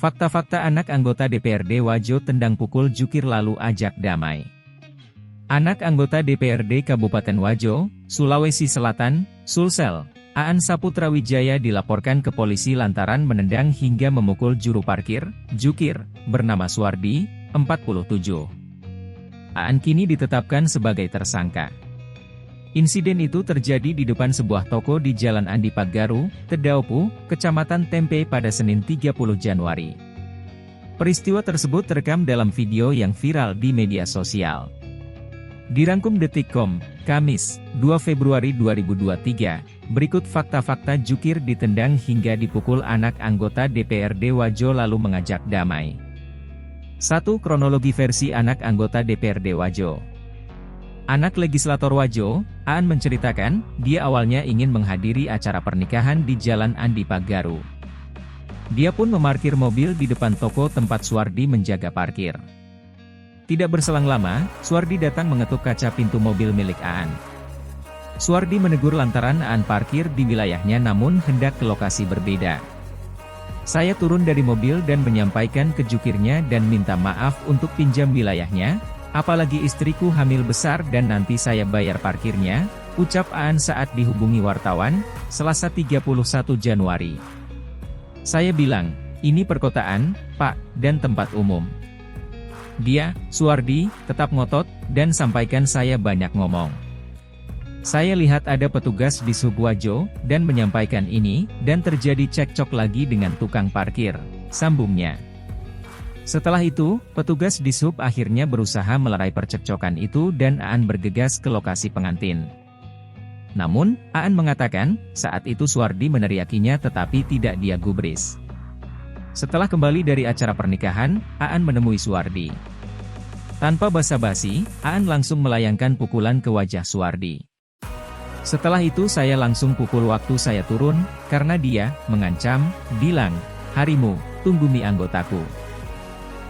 Fakta-fakta anak anggota DPRD Wajo tendang pukul jukir lalu ajak damai. Anak anggota DPRD Kabupaten Wajo, Sulawesi Selatan, Sulsel, Aan Saputra Wijaya dilaporkan ke polisi lantaran menendang hingga memukul juru parkir, jukir, bernama Suwardi, 47. Aan kini ditetapkan sebagai tersangka. Insiden itu terjadi di depan sebuah toko di Jalan Andi Pagaru, Tedaupu, Kecamatan Tempe pada Senin 30 Januari. Peristiwa tersebut terekam dalam video yang viral di media sosial. Dirangkum Detik.com, Kamis, 2 Februari 2023, berikut fakta-fakta jukir ditendang hingga dipukul anak anggota DPRD Wajo lalu mengajak damai. 1. Kronologi versi anak anggota DPRD Wajo. Anak legislator Wajo, Aan menceritakan, dia awalnya ingin menghadiri acara pernikahan di Jalan Andi Pagaru. Dia pun memarkir mobil di depan toko tempat Suwardi menjaga parkir. Tidak berselang lama, Suwardi datang mengetuk kaca pintu mobil milik Aan. Suwardi menegur lantaran Aan parkir di wilayahnya namun hendak ke lokasi berbeda. Saya turun dari mobil dan menyampaikan ke jukirnya dan minta maaf untuk pinjam wilayahnya, apalagi istriku hamil besar dan nanti saya bayar parkirnya, ucap Aan saat dihubungi wartawan, Selasa 31 Januari. Saya bilang, ini perkotaan, Pak, dan tempat umum. Dia, Suwardi, tetap ngotot, dan sampaikan saya banyak ngomong. Saya lihat ada petugas di Subwajo, dan menyampaikan ini, dan terjadi cekcok lagi dengan tukang parkir, sambungnya. Setelah itu, petugas di Sub akhirnya berusaha melerai percekcokan itu dan Aan bergegas ke lokasi pengantin. Namun, Aan mengatakan, saat itu Suwardi meneriakinya tetapi tidak dia gubris. Setelah kembali dari acara pernikahan, Aan menemui Suwardi. Tanpa basa-basi, Aan langsung melayangkan pukulan ke wajah Suwardi. Setelah itu saya langsung pukul waktu saya turun, karena dia mengancam, bilang, harimu, tunggu mi anggotaku.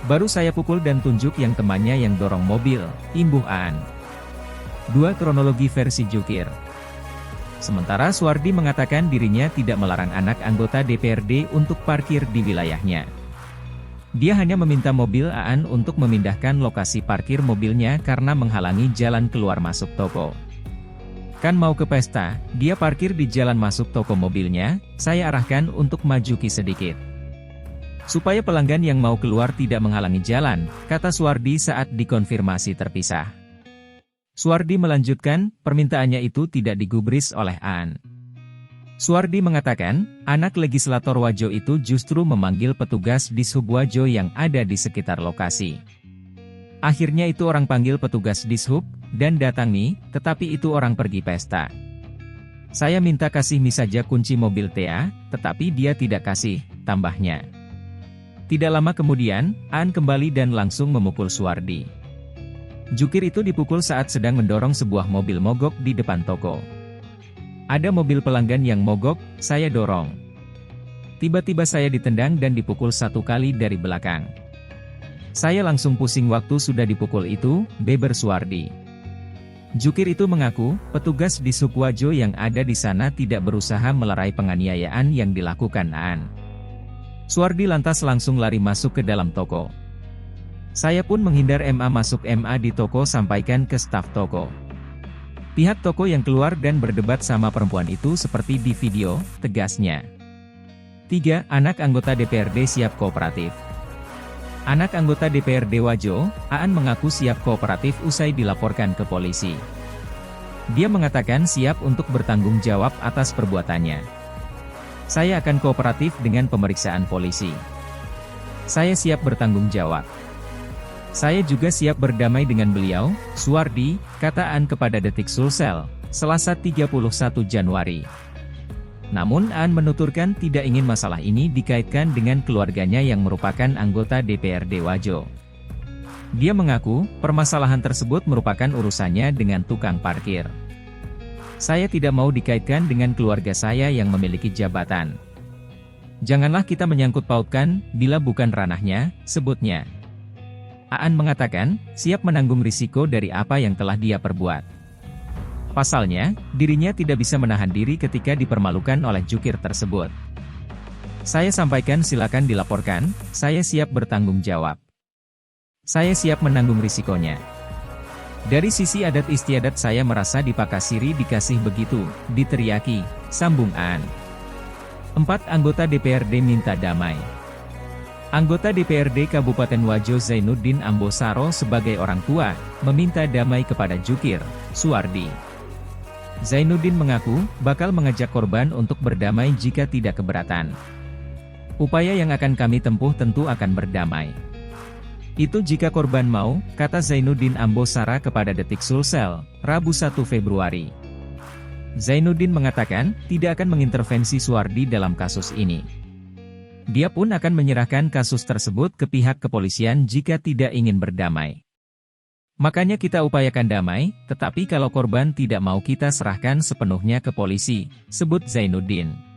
Baru saya pukul dan tunjuk yang temannya yang dorong mobil, imbuh Aan. 2. Kronologi versi jukir. Sementara Suwardi mengatakan dirinya tidak melarang anak anggota DPRD untuk parkir di wilayahnya. Dia hanya meminta mobil Aan untuk memindahkan lokasi parkir mobilnya karena menghalangi jalan keluar masuk toko. Kan mau ke pesta, dia parkir di jalan masuk toko mobilnya, saya arahkan untuk maju sedikit. Supaya pelanggan yang mau keluar tidak menghalangi jalan, kata Suwardi saat dikonfirmasi terpisah. Suwardi melanjutkan, permintaannya itu tidak digubris oleh Aan. Suwardi mengatakan, anak legislator Wajo itu justru memanggil petugas di Subwajo yang ada di sekitar lokasi. Akhirnya itu orang panggil petugas di Sub, dan datang nih, tetapi itu orang pergi pesta. Saya minta kasih mi saja kunci mobil TA, tetapi dia tidak kasih, tambahnya. Tidak lama kemudian, Aan kembali dan langsung memukul Suwardi. Jukir itu dipukul saat sedang mendorong sebuah mobil mogok di depan toko. Ada mobil pelanggan yang mogok, saya dorong. Tiba-tiba saya ditendang dan dipukul satu kali dari belakang. Saya langsung pusing waktu sudah dipukul itu, beber Suwardi. Jukir itu mengaku, petugas di Subwajo yang ada di sana tidak berusaha melerai penganiayaan yang dilakukan Aan. Suwardi lantas langsung lari masuk ke dalam toko. Saya pun menghindar masuk di toko sampaikan ke staf toko. Pihak toko yang keluar dan berdebat sama perempuan itu seperti di video, tegasnya. 3. Anak anggota DPRD siap kooperatif. Anak anggota DPRD Wajo, Aan mengaku siap kooperatif usai dilaporkan ke polisi. Dia mengatakan siap untuk bertanggung jawab atas perbuatannya. Saya akan kooperatif dengan pemeriksaan polisi. Saya siap bertanggung jawab. Saya juga siap berdamai dengan beliau, Suwardi, kata Aan kepada Detik Sulsel, Selasa 31 Januari. Namun Aan menuturkan tidak ingin masalah ini dikaitkan dengan keluarganya yang merupakan anggota DPRD Wajo. Dia mengaku, permasalahan tersebut merupakan urusannya dengan tukang parkir. Saya tidak mau dikaitkan dengan keluarga saya yang memiliki jabatan. Janganlah kita menyangkut pautkan, bila bukan ranahnya, sebutnya. Aan mengatakan, siap menanggung risiko dari apa yang telah dia perbuat. Pasalnya, dirinya tidak bisa menahan diri ketika dipermalukan oleh jukir tersebut. Saya sampaikan silakan dilaporkan, saya siap bertanggung jawab. Saya siap menanggung risikonya. Dari sisi adat istiadat saya merasa dipakasiri dikasih begitu, diteriaki, sambung Aan. 4 anggota DPRD minta damai. Anggota DPRD Kabupaten Wajo Zainuddin Ambosaro sebagai orang tua, meminta damai kepada Jukir, Suwardi. Zainuddin mengaku, bakal mengajak korban untuk berdamai jika tidak keberatan. Upaya yang akan kami tempuh tentu akan berdamai. Itu jika korban mau, kata Zainuddin Ambosara kepada Detik Sulsel, Rabu 1 Februari. Zainuddin mengatakan, tidak akan mengintervensi Suwardi dalam kasus ini. Dia pun akan menyerahkan kasus tersebut ke pihak kepolisian jika tidak ingin berdamai. Makanya kita upayakan damai, tetapi kalau korban tidak mau kita serahkan sepenuhnya ke polisi, sebut Zainuddin.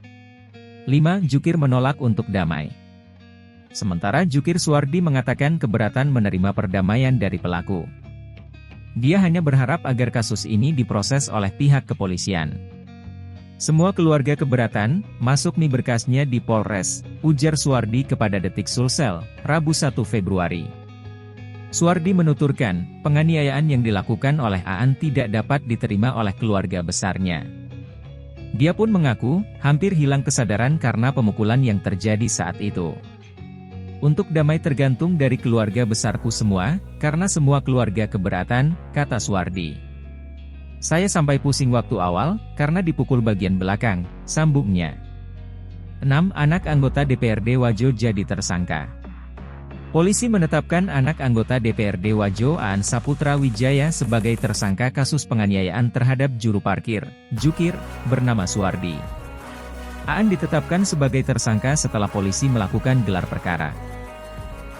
5. Jukir menolak untuk damai. Sementara Jukir Suwardi mengatakan keberatan menerima perdamaian dari pelaku. Dia hanya berharap agar kasus ini diproses oleh pihak kepolisian. Semua keluarga keberatan, masuk nih berkasnya di Polres, ujar Suwardi kepada Detik Sulsel, Rabu 1 Februari. Suwardi menuturkan, penganiayaan yang dilakukan oleh Aan tidak dapat diterima oleh keluarga besarnya. Dia pun mengaku, hampir hilang kesadaran karena pemukulan yang terjadi saat itu. Untuk damai tergantung dari keluarga besarku semua, karena semua keluarga keberatan, kata Suwardi. Saya sampai pusing waktu awal, karena dipukul bagian belakang, sambungnya. 6 anak anggota DPRD Wajo jadi tersangka. Polisi menetapkan anak anggota DPRD Wajo Aan Saputra Wijaya sebagai tersangka kasus penganiayaan terhadap juru parkir, Jukir, bernama Suwardi. Aan ditetapkan sebagai tersangka setelah polisi melakukan gelar perkara.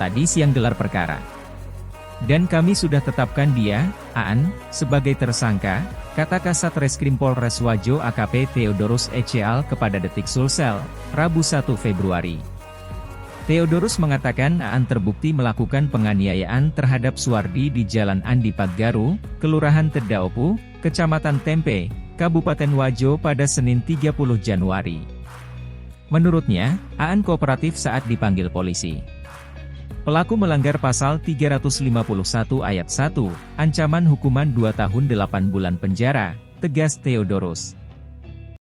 Tadi siang gelar perkara. Dan kami sudah tetapkan dia, Aan, sebagai tersangka, kata Kasat Reskrim Polres Wajo AKP Theodorus Eceal kepada Detik Sulsel, Rabu 1 Februari. Theodorus mengatakan Aan terbukti melakukan penganiayaan terhadap Suwardi di Jalan Andi Paggaru, Kelurahan Tedaopu, Kecamatan Tempe, Kabupaten Wajo pada Senin 30 Januari. Menurutnya, Aan kooperatif saat dipanggil polisi. Pelaku melanggar pasal 351 ayat 1, ancaman hukuman 2 tahun 8 bulan penjara, tegas Theodorus.